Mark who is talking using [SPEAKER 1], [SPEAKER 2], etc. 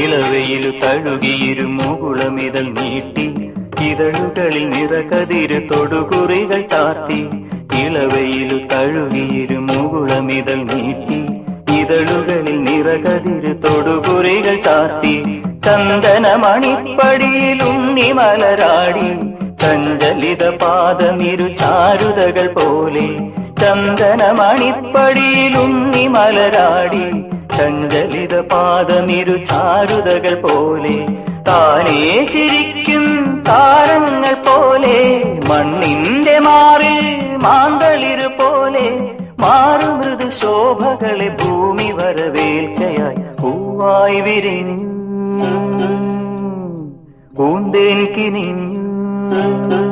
[SPEAKER 1] ഇളവയിലു തഴുകിയിരു മുകുളമിതൾ നീട്ടി ഇതളുകളിൽ നിറകതിര് തൊടുകുറികൾ ചാർത്തി. ഇളവയിലു തഴുകിയിരു മുകുളമിതൾ നീട്ടി ഇതളുകളിൽ നിറകതിര് തൊടുകുറികൾ ചാർത്തി. ചന്ദനമണിപ്പടിയിൽ ഉണ്ണിമലരാടി ചഞ്ചലിത പാദമിരു ചാരുതകൾ പോലെ. ചന്ദനമണിപ്പടിയിൽ ഉണ്ണിമലരാടി ചഞ്ചലിത പാദമിരു ചാരുതകൾ പോലെ. താനേ ചിരിക്കും താരങ്ങൾ പോലെ മണ്ണിന്റെ മാറിൽ മാന്തളിരു പോലെ. മാറുമൃദു ശോഭകളെ ഭൂമി വരവേൽക്കയായി പൂവായി വിരിഞ്ഞു പൂന്തേൻ കിനിഞ്ഞു.